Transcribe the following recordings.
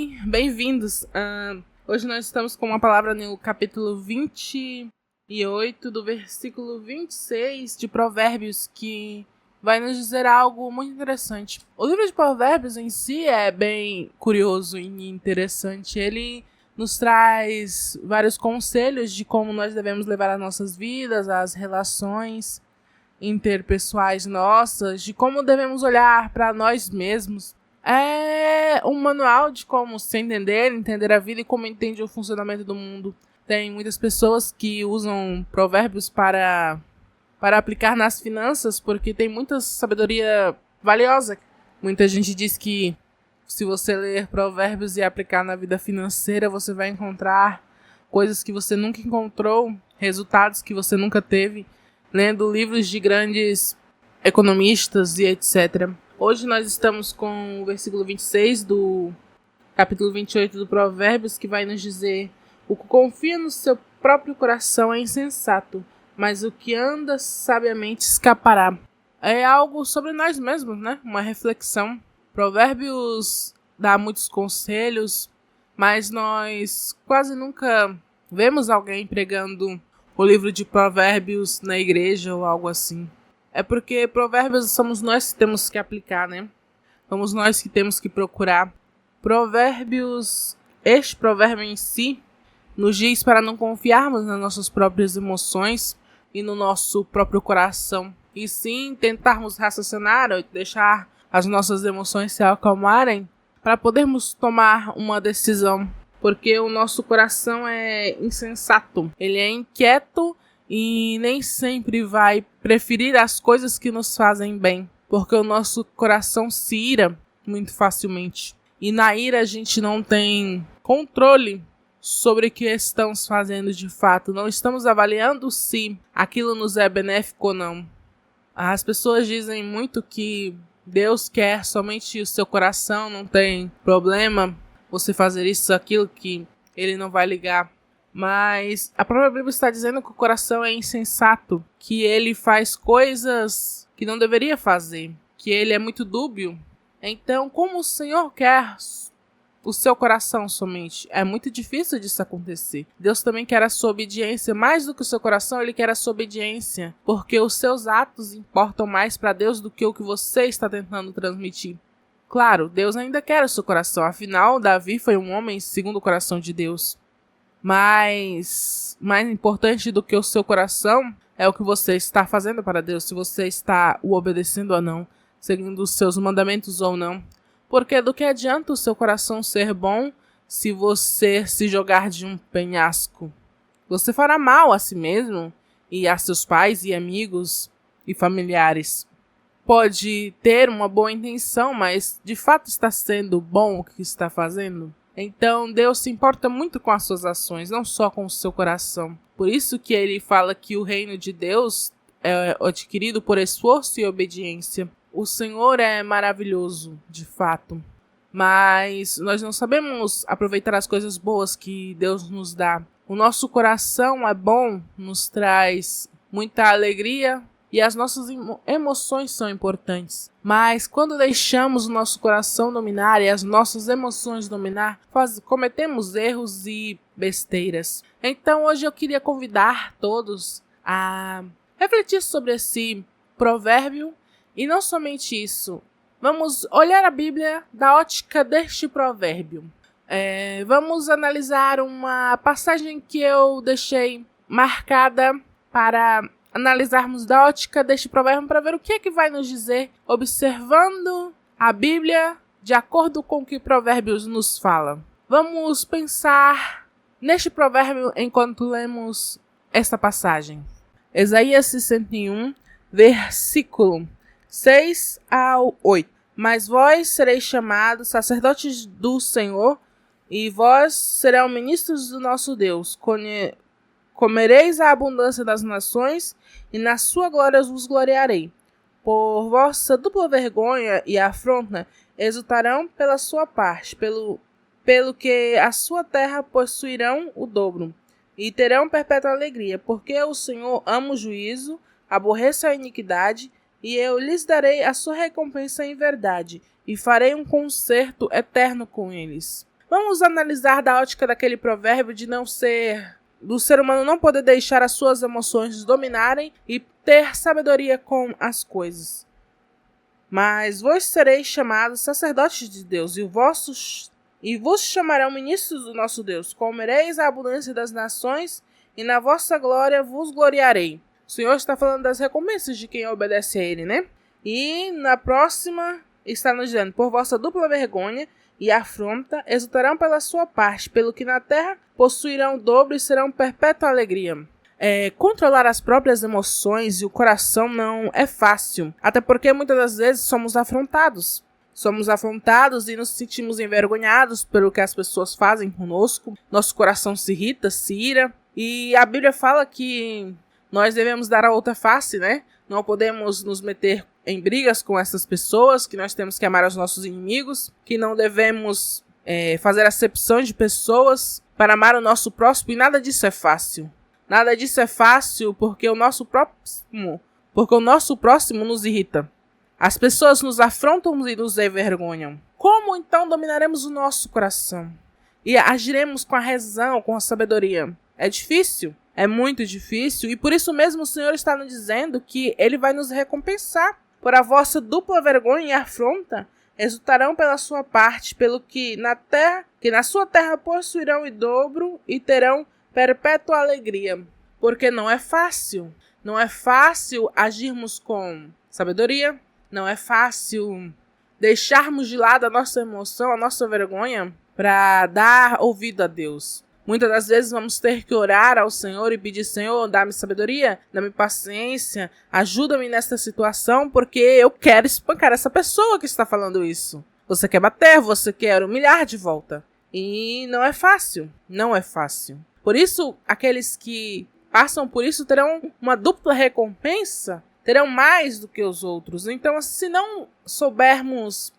bem? Bem-vindos. Hoje nós estamos com uma palavra no capítulo 28, do versículo 26 de Provérbios, que vai nos dizer algo muito interessante. O livro de Provérbios em si é bem curioso e interessante. Ele nos traz vários conselhos de como nós devemos levar as nossas vidas, as relações interpessoais nossas, de como devemos olhar para nós mesmos. É um manual de como se entender a vida e como entende o funcionamento do mundo. Tem muitas pessoas que usam provérbios para aplicar nas finanças, porque tem muita sabedoria valiosa. Muita gente diz que se você ler provérbios e aplicar na vida financeira, você vai encontrar coisas que você nunca encontrou, resultados que você nunca teve, lendo livros de grandes economistas e etc. Hoje nós estamos com o versículo 26 do capítulo 28 do Provérbios, que vai nos dizer: o que confia no seu próprio coração é insensato, mas o que anda sabiamente escapará. É algo sobre nós mesmos, né? Uma reflexão. Provérbios dá muitos conselhos, mas nós quase nunca vemos alguém pregando o livro de Provérbios na igreja ou algo assim. É porque provérbios somos nós que temos que aplicar, né? Somos nós que temos que procurar. Este provérbio em si, nos diz para não confiarmos nas nossas próprias emoções e no nosso próprio coração, e sim tentarmos raciocinar ou deixar as nossas emoções se acalmarem para podermos tomar uma decisão. Porque o nosso coração é insensato, ele é inquieto e nem sempre vai preferir as coisas que nos fazem bem, porque o nosso coração se ira muito facilmente. E na ira a gente não tem controle sobre o que estamos fazendo de fato. Não estamos avaliando se aquilo nos é benéfico ou não. As pessoas dizem muito que Deus quer somente o seu coração, não tem problema você fazer isso, aquilo, que ele não vai ligar. Mas a própria Bíblia está dizendo que o coração é insensato, que ele faz coisas que não deveria fazer, que ele é muito dúbio. Então, como o Senhor quer o seu coração somente? É muito difícil disso acontecer. Deus também quer a sua obediência. Mais do que o seu coração, ele quer a sua obediência, porque os seus atos importam mais para Deus do que o que você está tentando transmitir. Claro, Deus ainda quer o seu coração. Afinal, Davi foi um homem segundo o coração de Deus. Mas mais importante do que o seu coração é o que você está fazendo para Deus, se você está o obedecendo ou não, seguindo os seus mandamentos ou não. Porque do que adianta o seu coração ser bom se você se jogar de um penhasco? Você fará mal a si mesmo e a seus pais e amigos e familiares. Pode ter uma boa intenção, mas de fato está sendo bom o que está fazendo? Então Deus se importa muito com as suas ações, não só com o seu coração. Por isso que ele fala que o reino de Deus é adquirido por esforço e obediência. O Senhor é maravilhoso, de fato, mas nós não sabemos aproveitar as coisas boas que Deus nos dá. O nosso coração é bom, nos traz muita alegria e as nossas emoções são importantes. Mas quando deixamos o nosso coração dominar e as nossas emoções dominar, cometemos erros e besteiras. Então hoje eu queria convidar todos a refletir sobre esse provérbio. E não somente isso, vamos olhar a Bíblia da ótica deste provérbio. Vamos analisar uma passagem que eu deixei marcada para analisarmos da ótica deste provérbio para ver o que é que vai nos dizer, observando a Bíblia de acordo com o que Provérbios nos fala. Vamos pensar neste provérbio enquanto lemos esta passagem. Isaías 61, versículo 6 ao 8. Mas vós sereis chamados sacerdotes do Senhor, e vós serão ministros do nosso Deus. Comereis a abundância das nações, e na sua glória vos gloriarei. Por vossa dupla vergonha e afronta exultarão pela sua parte, pelo que a sua terra possuirão o dobro, e terão perpétua alegria, porque o Senhor ama o juízo, aborrece a iniquidade, e eu lhes darei a sua recompensa em verdade, e farei um concerto eterno com eles. Vamos analisar da ótica daquele provérbio do ser humano não poder deixar as suas emoções dominarem e ter sabedoria com as coisas. Mas vós sereis chamados sacerdotes de Deus, e vos chamarão ministros do nosso Deus. Comereis a abundância das nações, e na vossa glória vos gloriarei. O Senhor está falando das recompensas de quem obedece a Ele, né? E na próxima está nos dizendo: por vossa dupla vergonha e afronta exultarão pela sua parte, pelo que na terra possuirão o dobro e serão perpétua alegria. Controlar as próprias emoções e o coração não é fácil, até porque muitas das vezes somos afrontados. Somos afrontados e nos sentimos envergonhados pelo que as pessoas fazem conosco. Nosso coração se irrita, se ira. E a Bíblia fala que nós devemos dar a outra face, né? Não podemos nos meter em brigas com essas pessoas, que nós temos que amar os nossos inimigos, que não devemos fazer acepção de pessoas para amar o nosso próximo, e nada disso é fácil. Nada disso é fácil porque o nosso próximo nos irrita. As pessoas nos afrontam e nos envergonham. Como então dominaremos o nosso coração? E agiremos com a razão, com a sabedoria? É difícil, é muito difícil, e por isso mesmo o Senhor está nos dizendo que Ele vai nos recompensar. Por a vossa dupla vergonha e afronta exultarão pela sua parte, pelo que na sua terra possuirão o dobro e terão perpétua alegria. Porque não é fácil. Não é fácil agirmos com sabedoria. Não é fácil deixarmos de lado a nossa emoção, a nossa vergonha, para dar ouvido a Deus. Muitas das vezes vamos ter que orar ao Senhor e pedir: Senhor, dá-me sabedoria, dá-me paciência, ajuda-me nesta situação, porque eu quero espancar essa pessoa que está falando isso. Você quer bater, você quer humilhar de volta. E não é fácil, não é fácil. Por isso, aqueles que passam por isso terão uma dupla recompensa, terão mais do que os outros. Então, se não soubermos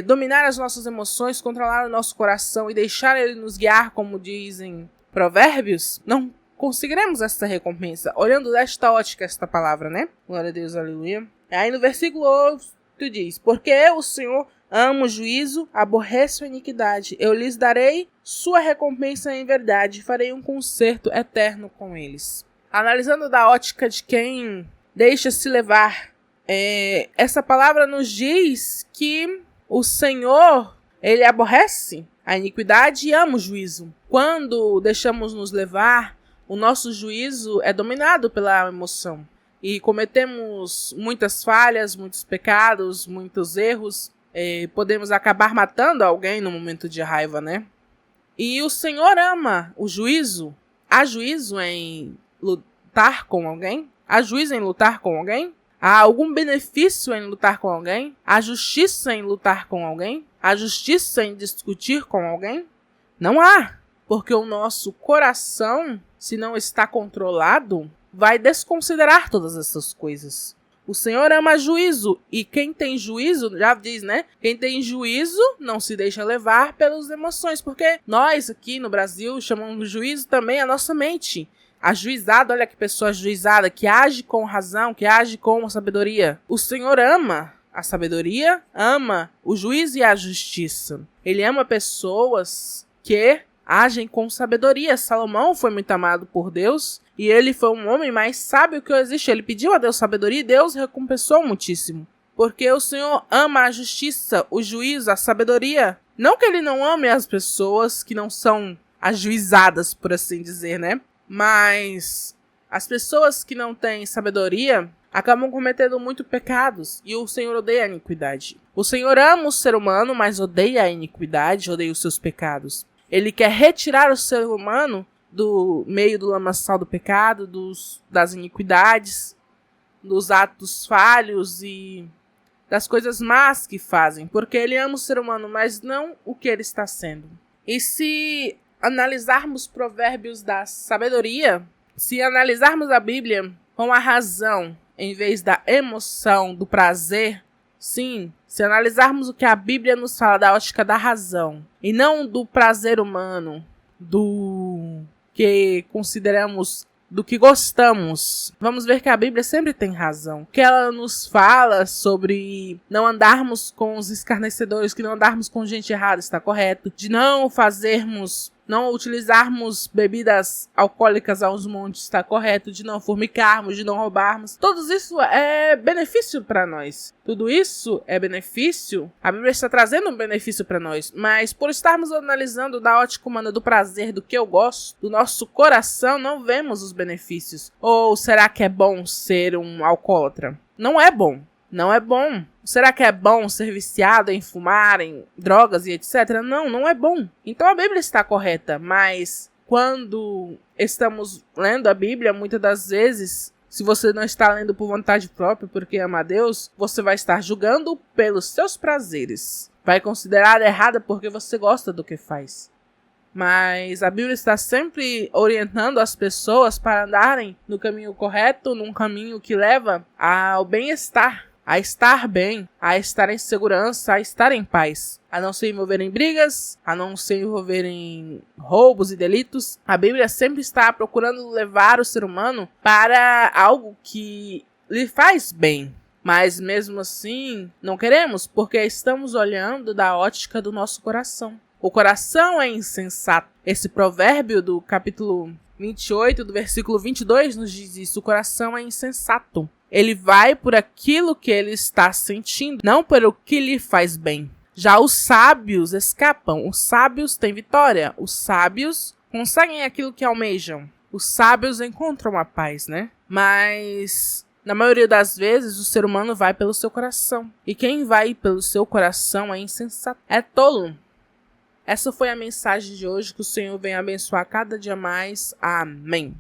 dominar as nossas emoções, controlar o nosso coração e deixar ele nos guiar, como dizem provérbios, não conseguiremos essa recompensa. Olhando desta ótica, esta palavra, né? Glória a Deus, aleluia. Aí no versículo 8 diz: porque eu, o Senhor, amo o juízo, aborreço a iniquidade. Eu lhes darei sua recompensa em verdade, farei um concerto eterno com eles. Analisando da ótica de quem deixa-se levar, essa palavra nos diz que o Senhor, Ele aborrece a iniquidade e ama o juízo. Quando deixamos nos levar, o nosso juízo é dominado pela emoção. E cometemos muitas falhas, muitos pecados, muitos erros. Podemos acabar matando alguém no momento de raiva, né? E o Senhor ama o juízo. Há juízo em lutar com alguém? Há juízo em lutar com alguém? Há algum benefício em lutar com alguém? Há justiça em lutar com alguém? Há justiça em discutir com alguém? Não há. Porque o nosso coração, se não está controlado, vai desconsiderar todas essas coisas. O Senhor ama juízo, e quem tem juízo, já diz, né? Quem tem juízo não se deixa levar pelas emoções, porque nós aqui no Brasil chamamos de juízo também a nossa mente. Ajuizado, olha que pessoa ajuizada, que age com razão, que age com sabedoria. O Senhor ama a sabedoria, ama o juízo e a justiça. Ele ama pessoas que agem com sabedoria. Salomão foi muito amado por Deus e ele foi um homem mais sábio que existe. Ele pediu a Deus sabedoria e Deus recompensou muitíssimo. Porque o Senhor ama a justiça, o juízo, a sabedoria. Não que Ele não ame as pessoas que não são ajuizadas, por assim dizer, né? Mas as pessoas que não têm sabedoria acabam cometendo muitos pecados. E o Senhor odeia a iniquidade. O Senhor ama o ser humano, mas odeia a iniquidade, odeia os seus pecados. Ele quer retirar o ser humano do meio do lamaçal do pecado, das iniquidades, dos atos falhos e das coisas más que fazem. Porque Ele ama o ser humano, mas não o que ele está sendo. E se analisarmos provérbios da sabedoria, se analisarmos a Bíblia com a razão em vez da emoção, do prazer, sim, se analisarmos o que a Bíblia nos fala da ótica da razão e não do prazer humano, do que consideramos do que gostamos, vamos ver que a Bíblia sempre tem razão. Que ela nos fala sobre não andarmos com os escarnecedores, que não andarmos com gente errada, está correto. De não utilizarmos bebidas alcoólicas aos montes, está correto. De não fornicarmos, de não roubarmos. Tudo isso é benefício para nós. Tudo isso é benefício. A Bíblia está trazendo um benefício para nós. Mas por estarmos analisando da ótica humana do prazer, do que eu gosto, do nosso coração, não vemos os benefícios. Ou será que é bom ser um alcoólatra? Não é bom. Não é bom. Será que é bom ser viciado em fumar, em drogas e etc? Não, não é bom. Então a Bíblia está correta, mas quando estamos lendo a Bíblia, muitas das vezes, se você não está lendo por vontade própria, porque ama a Deus, você vai estar julgando pelos seus prazeres. Vai considerar errada porque você gosta do que faz. Mas a Bíblia está sempre orientando as pessoas para andarem no caminho correto, num caminho que leva ao bem-estar, a estar bem, a estar em segurança, a estar em paz, a não se envolver em brigas, a não se envolver em roubos e delitos. A Bíblia sempre está procurando levar o ser humano para algo que lhe faz bem. Mas mesmo assim, não queremos, porque estamos olhando da ótica do nosso coração. O coração é insensato. Esse provérbio do capítulo 28, do versículo 22, nos diz isso. O coração é insensato. Ele vai por aquilo que ele está sentindo, não pelo que lhe faz bem. Já os sábios escapam. Os sábios têm vitória. Os sábios conseguem aquilo que almejam. Os sábios encontram a paz, né? Mas na maioria das vezes o ser humano vai pelo seu coração. E quem vai pelo seu coração é insensato. É tolo. Essa foi a mensagem de hoje. Que o Senhor venha abençoar cada dia mais. Amém.